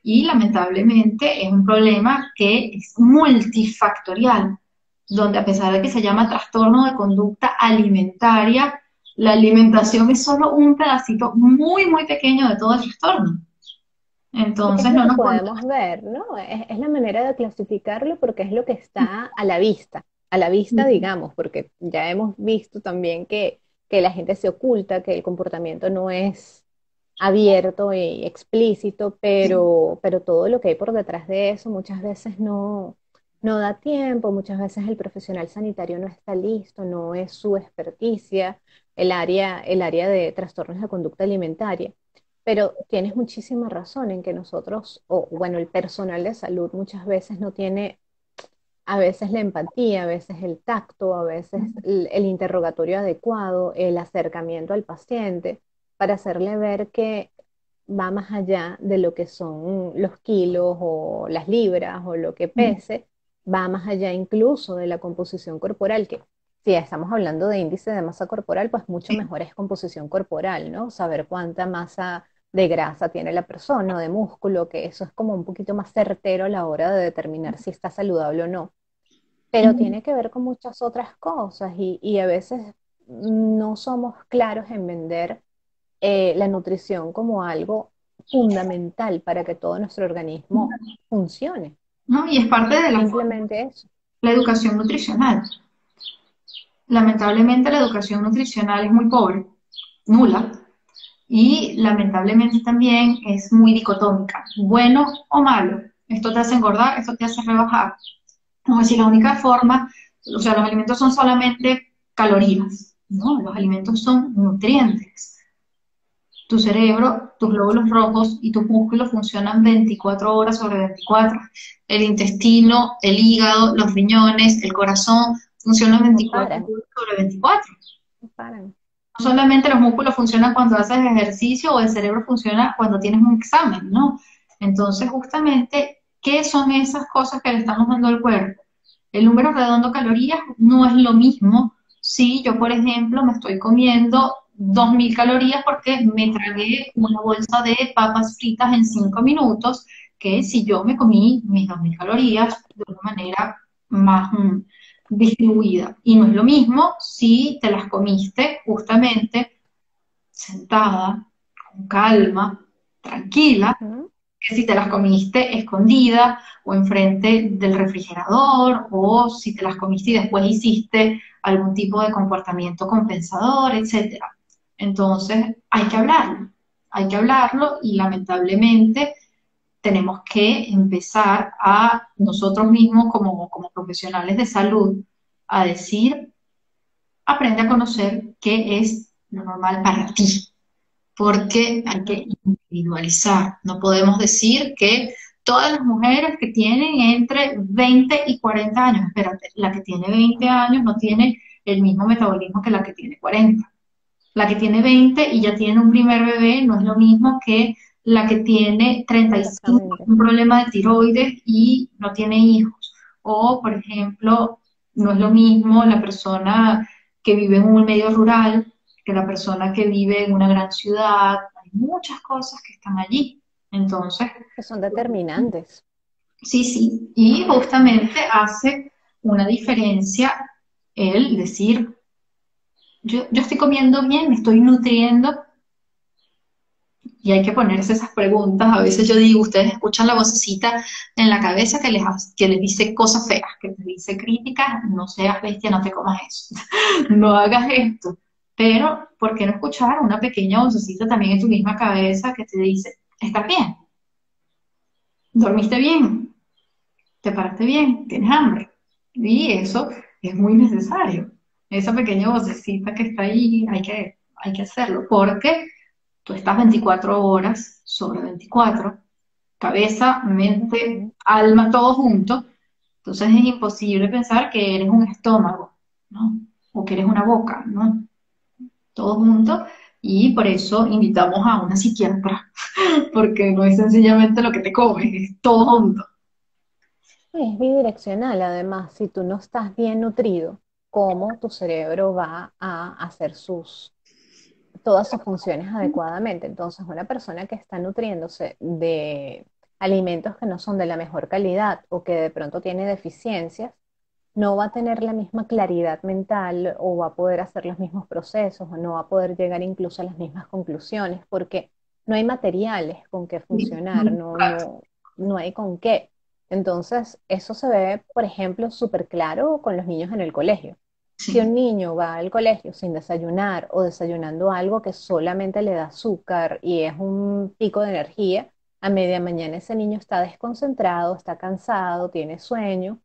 y lamentablemente es un problema que es multifactorial, donde a pesar de que se llama trastorno de conducta alimentaria, la alimentación es solo un pedacito muy, muy pequeño de todo el trastorno. Porque es Entonces lo no que nos podemos... podemos ver, ¿no? Es la manera de clasificarlo porque es lo que está a la vista, digamos, porque ya hemos visto también que la gente se oculta, que el comportamiento no es abierto y explícito, pero todo lo que hay por detrás de eso muchas veces no da tiempo, muchas veces el profesional sanitario no está listo, no es su experticia, el área de trastornos de conducta alimentaria. Pero tienes muchísima razón en que nosotros, o bueno, el personal de salud muchas veces no tiene a veces la empatía, a veces el tacto, a veces el interrogatorio adecuado, el acercamiento al paciente, para hacerle ver que va más allá de lo que son los kilos o las libras o lo que pese, va más allá incluso de la composición corporal, que si estamos hablando de índice de masa corporal, pues mucho mejor es composición corporal, ¿no? Saber cuánta masa de grasa tiene la persona o de músculo, que eso es como un poquito más certero a la hora de determinar si está saludable o no, pero tiene que ver con muchas otras cosas y a veces no somos claros en vender la nutrición como algo fundamental para que todo nuestro organismo funcione. ¿no? Y es parte de Simplemente eso. la educación nutricional. Lamentablemente la educación nutricional es muy pobre, nula, y lamentablemente también es muy dicotómica, bueno o malo. Esto te hace engordar, esto te hace rebajar. Como decir, la única forma, o sea, los alimentos son solamente calorías, ¿no? Los alimentos son nutrientes. Tu cerebro, tus glóbulos rojos y tus músculos funcionan 24 horas sobre 24. El intestino, el hígado, los riñones, el corazón funcionan No 24 paran, horas sobre 24. no paran. No solamente los músculos funcionan cuando haces ejercicio o el cerebro funciona cuando tienes un examen, ¿no? Entonces, justamente, ¿qué son esas cosas que le estamos dando al cuerpo? El número redondo de calorías no es lo mismo si yo, por ejemplo, me estoy comiendo 2000 calorías porque me tragué una bolsa de papas fritas en 5 minutos, que si yo me comí mis 2000 calorías de una manera más distribuida. Y no es lo mismo si te las comiste justamente sentada, con calma, tranquila, Ujú. que si te las comiste escondida o enfrente del refrigerador o si te las comiste y después hiciste algún tipo de comportamiento compensador, etcétera. Entonces, hay que hablarlo y lamentablemente tenemos que empezar a nosotros mismos como profesionales de salud a decir, aprende a conocer qué es lo normal para ti, porque hay que individualizar. No podemos decir que todas las mujeres que tienen entre 20 y 40 años, espérate, la que tiene 20 años no tiene el mismo metabolismo que la que tiene 40. La que tiene 20 y ya tiene un primer bebé no es lo mismo que la que tiene 35, Exactamente. un problema de tiroides y no tiene hijos. O, por ejemplo, no es lo mismo la persona que vive en un medio rural que la persona que vive en una gran ciudad. Hay muchas cosas que están allí. Entonces, Que son determinantes. sí, sí, y justamente hace una diferencia el decir, yo estoy comiendo bien, me estoy nutriendo. Y hay que ponerse esas preguntas. A veces yo digo, ustedes escuchan la vocecita en la cabeza que les dice cosas feas, que les dice críticas, no seas bestia, no te comas eso, no hagas esto. Pero, ¿por qué no escuchar una pequeña vocecita también en tu misma cabeza que te dice, estás bien, dormiste bien, te paraste bien, tienes hambre? Y eso es muy necesario. Esa pequeña vocecita que está ahí, hay que hacerlo, porque tú estás 24 horas sobre 24, cabeza, mente, Ujú. alma, todo junto. Entonces es imposible pensar que eres un estómago, ¿no? O que eres una boca, ¿no? Todo junto. Y por eso invitamos a una psiquiatra, porque no es sencillamente lo que te comes, es todo junto. Es bidireccional, además, si tú no estás bien nutrido, ¿cómo tu cerebro va a hacer todas sus funciones adecuadamente? Entonces, una persona que está nutriéndose de alimentos que no son de la mejor calidad o que de pronto tiene deficiencias, no va a tener la misma claridad mental o va a poder hacer los mismos procesos o no va a poder llegar incluso a las mismas conclusiones porque no hay materiales con que funcionar, no hay con qué. Entonces, eso se ve, por ejemplo, súper claro con los niños en el colegio. Si sí, un niño va al colegio sin desayunar o desayunando algo que solamente le da azúcar y es un pico de energía, a media mañana ese niño está desconcentrado, está cansado, tiene sueño,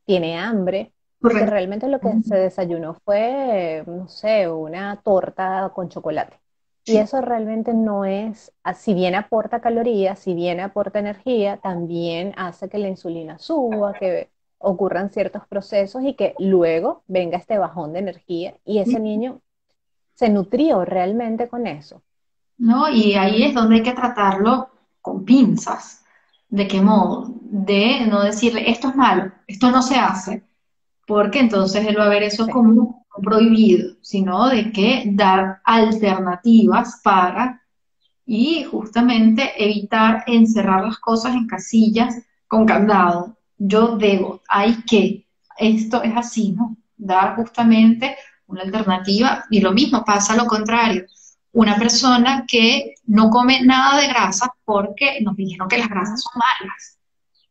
tiene hambre, porque correcto. realmente lo que se desayunó fue, no sé, una torta con chocolate. Y Sí. eso realmente no es, si bien aporta calorías, si bien aporta energía, también hace que la insulina suba, que ocurran ciertos procesos y que luego venga este bajón de energía y ese niño se nutrió realmente con eso. ¿No? Y ahí es donde hay que tratarlo con pinzas. ¿De qué modo? De no decirle, esto es malo, esto no se hace, porque entonces él va a ver eso Sí, como un prohibido, sino de que dar alternativas para y justamente evitar encerrar las cosas en casillas con candado. Yo debo, hay que, esto es así, ¿no? Dar justamente una alternativa y lo mismo pasa lo contrario. Una persona que no come nada de grasa porque nos dijeron que las grasas ujú, son malas.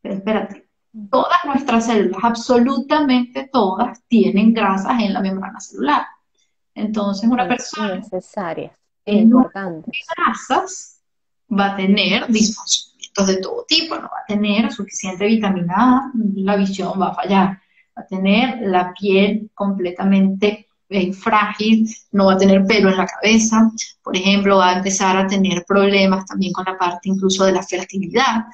Pero espérate, todas nuestras células, absolutamente todas, tienen grasas en la membrana celular. Entonces, una son persona necesarias e que no come importantes. grasas va a tener disfuncionamientos de todo tipo, no va a tener suficiente vitamina A, la visión va a fallar, va a tener la piel completamente frágil, no va a tener pelo en la cabeza, por ejemplo, va a empezar a tener problemas también con la parte incluso de la fertilidad.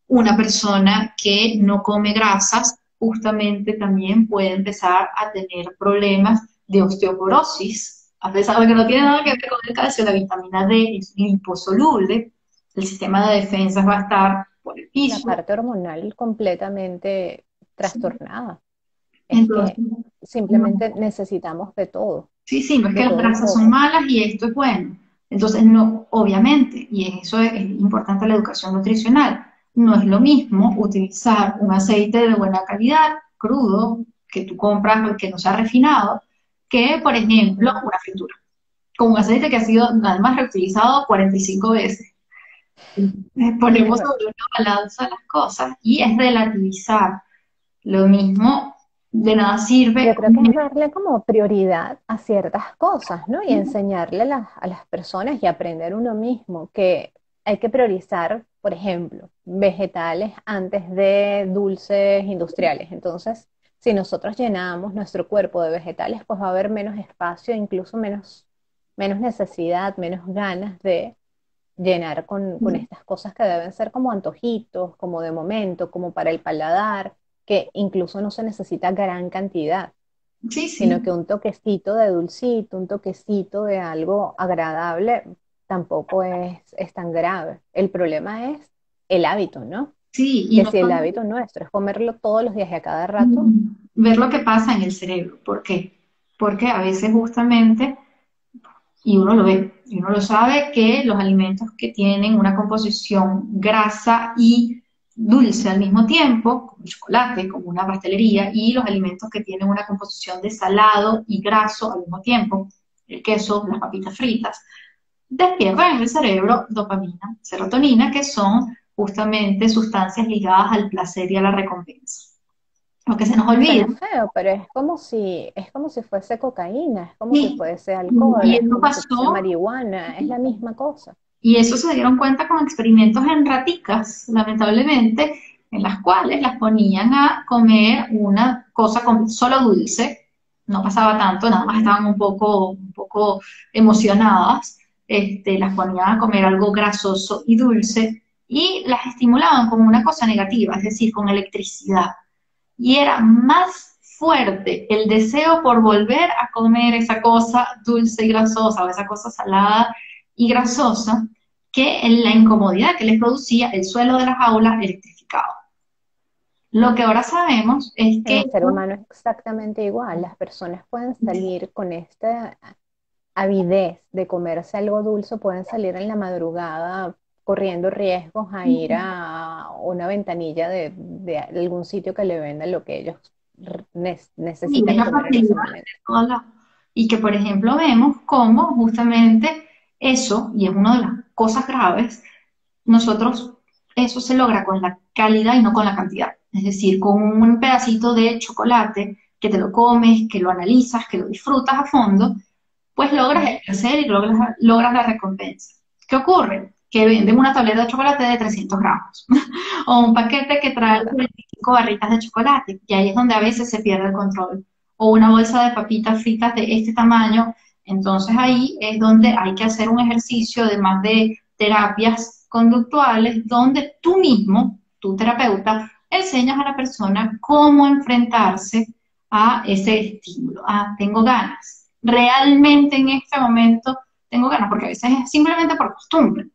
Una persona que no come grasas justamente también puede empezar a tener problemas de osteoporosis, a pesar de que no tiene nada que Ujú. ver con el calcio, la vitamina D es liposoluble, el sistema de defensas va a estar por el La piso. parte hormonal completamente trastornada. Es Entonces, que no, simplemente necesitamos sí, sí, no es que de las todo un grasas son poco. malas y esto es bueno. Entonces, no, obviamente, y en eso es importante la educación nutricional, no es lo mismo utilizar un aceite de buena calidad, crudo, que tú compras, que no sea refinado, que, por ejemplo, Ujú. una fritura, con un aceite que ha sido además reutilizado 45 veces. Es Ponemos verdad. sobre una balanza las cosas y es relativizar. Lo mismo, de nada Yo sirve. creo que es darle como prioridad a ciertas cosas, ¿no? Y enseñarle a las personas y aprender uno mismo que hay que priorizar, por ejemplo, vegetales antes de dulces industriales. Entonces, si nosotros llenamos nuestro cuerpo de vegetales, pues va a haber menos espacio, incluso menos necesidad, menos ganas de llenar con estas cosas que deben ser como antojitos, como de momento, como para el paladar, que incluso no se necesita gran cantidad, Sí, sino sí. que un toquecito de dulcito, un toquecito de algo agradable, tampoco es tan grave. El problema es el hábito, ¿no? Sí, y Que no si el solo hábito nuestro es comerlo todos los días y a cada rato, ver lo que pasa en el cerebro. ¿Por qué? Porque a veces justamente, y uno lo ve, y uno lo sabe, que los alimentos que tienen una composición grasa y dulce al mismo tiempo, como el chocolate, como una pastelería, y los alimentos que tienen una composición de salado y graso al mismo tiempo, el queso, las papitas fritas, despiertan en el cerebro dopamina, serotonina, que son justamente sustancias ligadas al placer y a la recompensa. Lo que se nos olvida. suena feo, pero es como si fuese cocaína, es como si Sí, fuese alcohol, y es eso como si fuese pasó, marihuana, es la misma cosa. y eso se dieron cuenta con experimentos en raticas, lamentablemente, en las cuales las ponían a comer una cosa con solo dulce, no pasaba tanto, nada más Ujú. estaban un poco emocionadas, las ponían a comer algo grasoso y dulce, y las estimulaban con una cosa negativa, es decir, con electricidad. Y era más fuerte el deseo por volver a comer esa cosa dulce y grasosa o esa cosa salada y grasosa que en la incomodidad que les producía el suelo de las aulas electrificado. Lo que ahora sabemos es En que el ser humano es exactamente igual. Las personas pueden salir con esta avidez de comerse algo dulce, pueden salir en la madrugada corriendo riesgos a ir a una ventanilla de algún sitio que le venda lo que ellos y es necesitan la comer en ese facilidad momento. de todas las- y que por ejemplo vemos cómo justamente eso, y es una de las cosas graves, nosotros eso se logra con la calidad y no con la cantidad. Es decir, con un pedacito de chocolate que te lo comes, que lo analizas, que lo disfrutas a fondo, pues logras el placer y logras la recompensa. ¿Qué ocurre? Que venden una tableta de chocolate de 300 gramos o un paquete que trae Claro. 25 barritas de chocolate, y ahí es donde a veces se pierde el control. O una bolsa de papitas fritas de este tamaño, entonces ahí es donde hay que hacer un ejercicio, además de terapias conductuales, donde tú mismo, tu terapeuta, enseñas a la persona cómo enfrentarse a ese estímulo. Ah, tengo ganas. Realmente en este momento tengo ganas, porque a veces es simplemente por costumbre.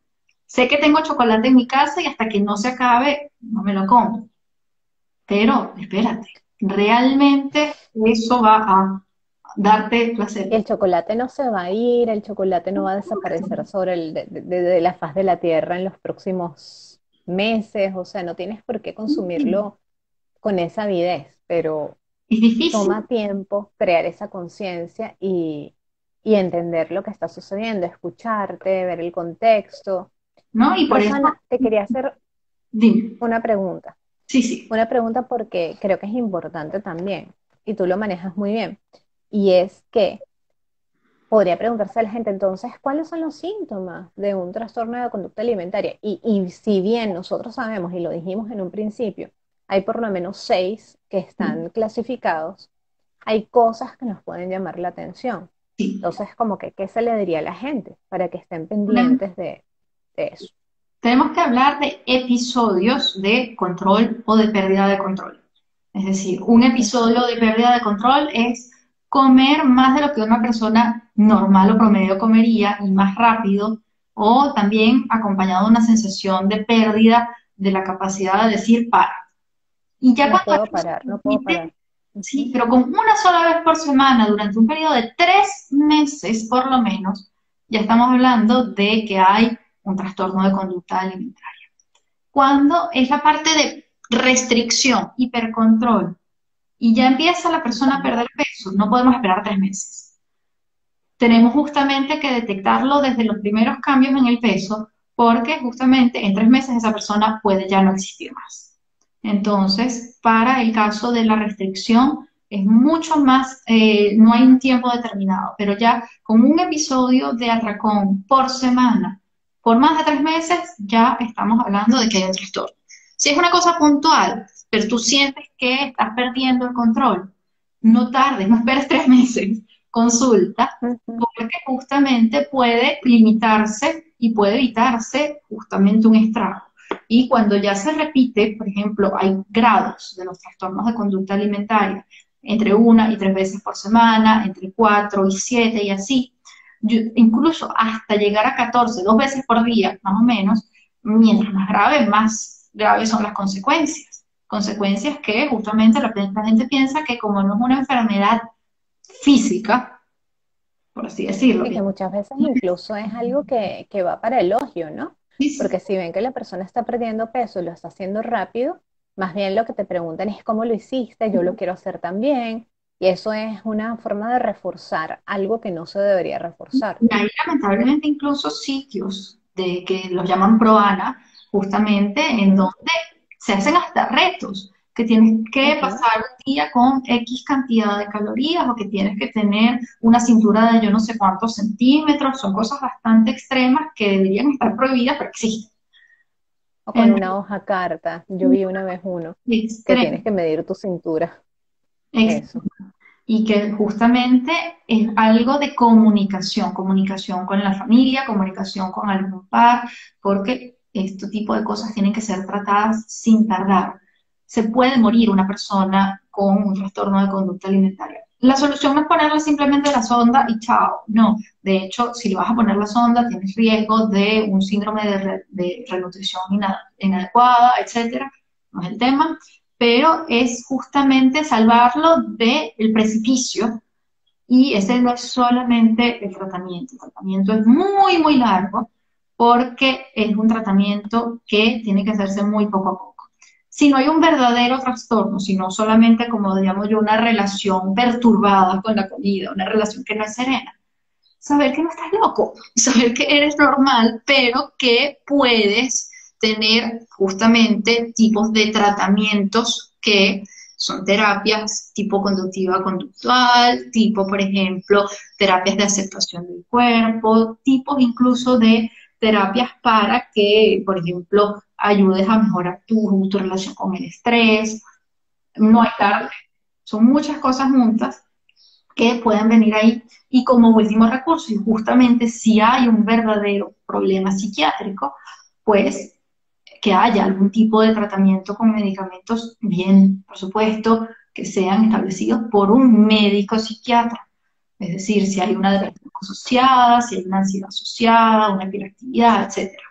Sé que tengo chocolate en mi casa y hasta que no se acabe, no me lo como. Pero, espérate, realmente eso va a darte placer. El chocolate no se va a ir, el chocolate no va a desaparecer sobre de la faz de la tierra en los próximos meses, o sea, no tienes por qué consumirlo con esa avidez, pero Es difícil, toma tiempo crear esa conciencia y entender lo que está sucediendo, escucharte, ver el contexto. ¿no? Y por eso, Rosana, te quería hacer dime, una pregunta. sí, sí, Una pregunta porque creo que es importante también y tú lo manejas muy bien. Y es que podría preguntarse a la gente entonces, ¿cuáles son los síntomas de un trastorno de conducta alimentaria? Y si bien nosotros sabemos, y lo dijimos en un principio, hay por lo menos 6 que están clasificados, hay cosas que nos pueden llamar la atención. sí. Entonces, como que, ¿qué se le diría a la gente para que estén Una- pendientes de eso? Tenemos que hablar de episodios de control o de pérdida de control. Es decir, un Ujú. episodio de pérdida de control es comer más de lo que una persona normal o promedio comería y más rápido, o también acompañado de una sensación de pérdida de la capacidad de decir para. Y ya No cuando puedo esto se parar, no puedo repite, parar. sí, Ujú. pero con una sola vez por semana durante un periodo de 3 meses por lo menos, ya estamos hablando de que hay un trastorno de conducta alimentaria. Cuando es la parte de restricción, hipercontrol, y ya empieza la persona a perder peso, no podemos esperar 3 meses. Tenemos justamente que detectarlo desde los primeros cambios en el peso, porque justamente en 3 meses esa persona puede ya no existir más. Entonces, para el caso de la restricción, es mucho más, no hay un tiempo determinado, pero ya con un episodio de atracón por semana, por más de 3 meses, ya estamos hablando de que hay un trastorno. Si es una cosa puntual, pero tú sientes que estás perdiendo el control, no tardes, no esperes 3 meses, consulta, Ujú. porque justamente puede limitarse y puede evitarse justamente un estrago. Y cuando ya se repite, por ejemplo, hay grados de los trastornos de conducta alimentaria, entre 1 y 3 veces por semana, entre 4 y 7 y así, incluso hasta llegar a 14, 2 veces por día, más o menos, mientras más graves son las consecuencias. Consecuencias que justamente la gente piensa que como no es una enfermedad física, por así decirlo, Y que muchas veces incluso es algo que va para el elogio, ¿no? Porque si ven que la persona está perdiendo peso y lo está haciendo rápido, más bien lo que te preguntan es cómo lo hiciste, yo lo quiero hacer también. Y eso es una forma de reforzar algo que no se debería reforzar. y hay lamentablemente incluso sitios de que los llaman Proana, justamente en Ujú, donde se hacen hasta retos, que tienes que ujú. pasar un día con X cantidad de calorías o que tienes que tener una cintura de yo no sé cuántos centímetros, son cosas bastante extremas que deberían estar prohibidas, pero existen. O con Entonces, una hoja carta. Yo vi una vez uno que tienes extremo, que medir tu cintura. Eso. extremo. Y que justamente es algo de comunicación, comunicación con la familia, comunicación con algún par, porque este tipo de cosas tienen que ser tratadas sin tardar. Se puede morir una persona con un trastorno de conducta alimentaria. La solución no es ponerle simplemente la sonda y chao, no. De hecho, si le vas a poner la sonda, tienes riesgo de un síndrome de renutrición inadecuada, etcétera. No es el tema, pero es justamente salvarlo del precipicio y ese no es solamente el tratamiento es muy, muy largo porque es un tratamiento que tiene que hacerse muy poco a poco. Si no hay un verdadero trastorno, sino solamente, como digamos yo, una relación perturbada con la comida, una relación que no es serena, saber que no estás loco, saber que eres normal, pero que puedes tener justamente tipos de tratamientos que son terapias tipo conductiva conductual, tipo, por ejemplo, terapias de aceptación del cuerpo, tipos incluso de terapias para que, por ejemplo, ayudes a mejorar tu relación con el estrés, no hay tarde, son muchas cosas juntas que pueden venir ahí y como último recurso, y justamente si hay un verdadero problema psiquiátrico, pues que haya algún tipo de tratamiento con medicamentos, bien, por supuesto, que sean establecidos por un médico psiquiatra. Es decir, si hay una Sí, depresión asociada, si hay una ansiedad asociada, una hiperactividad, etcétera.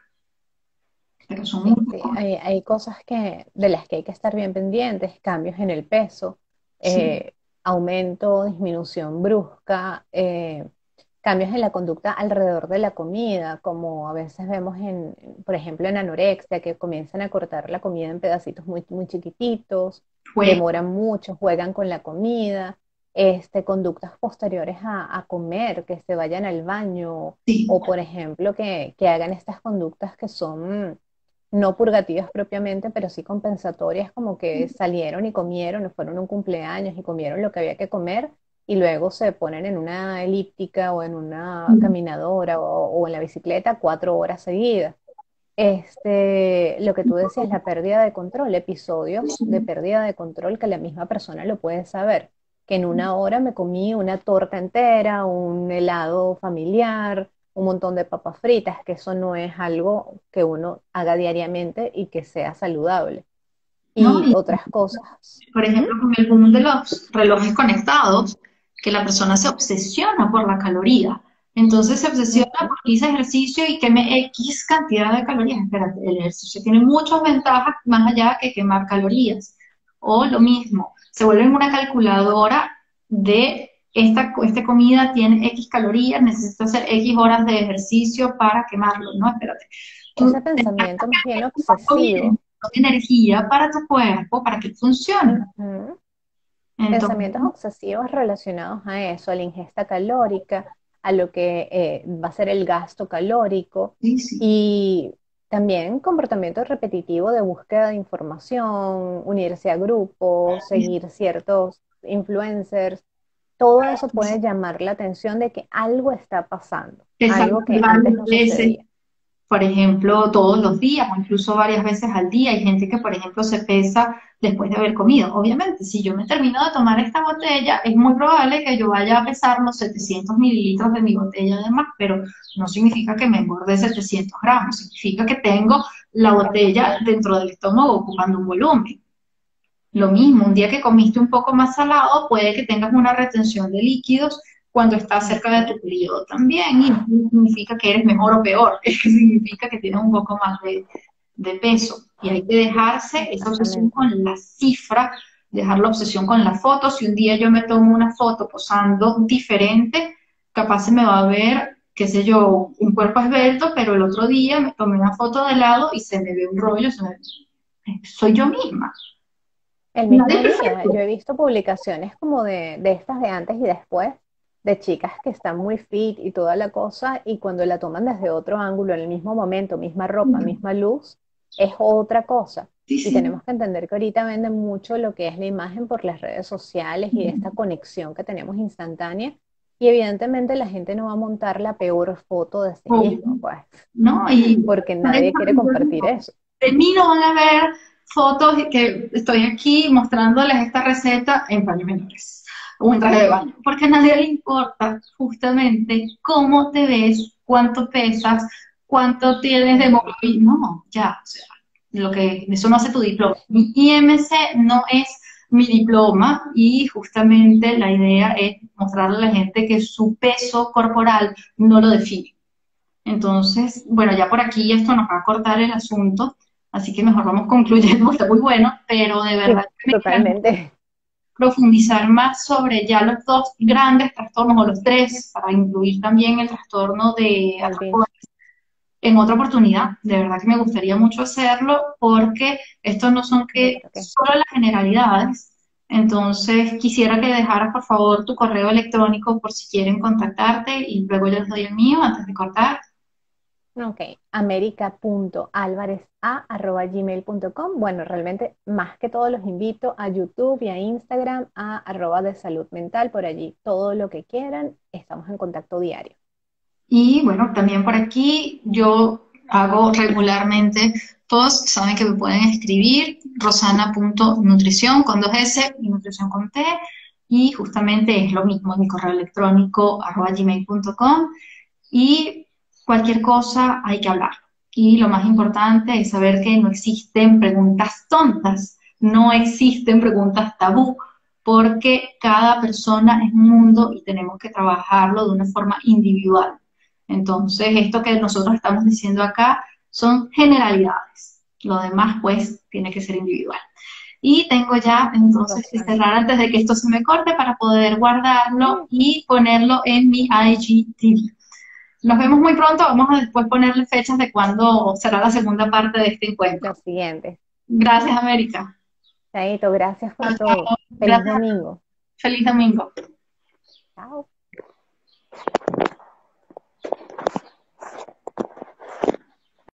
Pero son sí, muy... sí. Hay cosas de las que hay que estar bien pendientes, cambios en el peso, Sí, aumento, disminución brusca, cambios en la conducta alrededor de la comida, como a veces vemos por ejemplo, en anorexia, que comienzan a cortar la comida en pedacitos muy, muy chiquititos, fue, demoran mucho, juegan con la comida, conductas posteriores a comer, que se vayan al baño, sí, o por ejemplo, que hagan estas conductas que son no purgativas propiamente, pero sí compensatorias, como que salieron y comieron, o fueron a un cumpleaños y comieron lo que había que comer, y luego se ponen en una elíptica o en una caminadora o en la bicicleta 4 horas seguidas. Lo que tú decías, la pérdida de control, episodios de pérdida de control que la misma persona lo puede saber, que en una hora me comí una torta entera, un helado familiar, un montón de papas fritas, que eso no es algo que uno haga diariamente y que sea saludable. ¿no? Y otras cosas. Por Ujú. ejemplo, con el boom de los relojes conectados, que la persona se obsesiona por la caloría. Entonces se obsesiona Ujú. porque hice ejercicio y queme X cantidad de calorías. Espérate, el ejercicio tiene muchas ventajas más allá que quemar calorías. O lo mismo, se vuelven una calculadora de esta comida tiene X calorías, necesito hacer X horas de ejercicio para quemarlo. No, espérate. Ese Tú pensamiento más bien bien, obsesivo. energía para tu cuerpo, para que funcione. Ujú. Entonces, Pensamientos obsesivos relacionados a eso, a la ingesta calórica, a lo que va a ser el gasto calórico sí, sí, y también comportamiento repetitivo de búsqueda de información, unirse a grupos, sí, seguir ciertos influencers. Todo eso sí. puede llamar la atención de que algo está pasando, Exacto, algo que antes varias no veces, sucedía. por ejemplo, todos los días o incluso varias veces al día. Hay gente que, por ejemplo, se pesa después de haber comido. Obviamente, si yo me termino de tomar esta botella, es muy probable que yo vaya a pesar los 700 mililitros de mi botella de más, pero no significa que me engorde 700 gramos, significa que tengo la botella dentro del estómago ocupando un volumen. Lo mismo, un día que comiste un poco más salado, puede que tengas una retención de líquidos cuando estás cerca de Ujú. tu periodo también, y no significa que eres mejor o peor, es que significa que tienes un poco más de peso. Y hay que dejarse esa obsesión Exactamente. con la cifra, dejar la obsesión con la foto. Si un día yo me tomo una foto posando diferente, capaz se me va a ver, qué sé yo, un cuerpo esbelto, pero el otro día me tomé una foto de lado y se me ve un rollo, soy yo misma. El Nadie mismo es día, yo perfecto. he visto publicaciones como de estas de antes y después, de chicas que están muy fit y toda la cosa, y cuando la toman desde otro ángulo, en el mismo momento, misma ropa, misma luz, es otra cosa. Sí, Y sí. tenemos que entender que ahorita venden mucho lo que es la imagen por las redes sociales y esta conexión que tenemos instantánea. Y evidentemente la gente no va a montar la peor foto de sí Obvio, misma, pues, ¿no? Y porque por eso nadie quiere yo compartir digo, eso. de mí no van a ver fotos de que estoy aquí mostrándoles esta receta en paños menores o en traje de baño, porque a nadie le importa justamente cómo te ves, cuánto pesas, cuánto tienes de Ujú. hemoglobina. No, ya, o sea, eso no hace tu diploma. Mi IMC no es mi diploma y justamente la idea es mostrarle a la gente que su peso corporal no lo define. Entonces, bueno, ya por aquí esto nos va a cortar el asunto, así que mejor vamos concluyendo, está muy bueno, pero de verdad Sí, que me encanta totalmente. profundizar más sobre ya los dos grandes trastornos o los tres, para incluir también el trastorno de Al atracón binge. en otra oportunidad. De verdad que me gustaría mucho hacerlo porque estos no son Yo que creo que solo las generalidades. Entonces, quisiera que dejaras por favor tu correo electrónico por si quieren contactarte y luego yo les doy el mío antes de cortar. ok. america.alvareza@gmail.com. Bueno, realmente más que todo los invito a YouTube y a Instagram, a @de salud mental, por allí todo lo que quieran, estamos en contacto diario. Y bueno, también por aquí yo hago regularmente posts, saben que me pueden escribir, rosana.nutrición con 2S y nutrición con T, y justamente es lo mismo, mi correo electrónico @gmail.com, y cualquier cosa hay que hablar. Y lo más importante es saber que no existen preguntas tontas, no existen preguntas tabú, porque cada persona es un mundo y tenemos que trabajarlo de una forma individual. Entonces, esto que nosotros estamos diciendo acá son generalidades. Lo demás, pues, tiene que ser individual. Y tengo ya entonces que Rosana. cerrar antes de que esto se me corte para poder guardarlo Sí, y ponerlo en mi IGTV. Nos vemos muy pronto. Vamos a después ponerle fechas de cuándo será la segunda parte de este encuentro. lo siguiente. Gracias, América. Chaito, gracias por Chao, todo. chao. Feliz Gracias. domingo. Feliz domingo. Chao.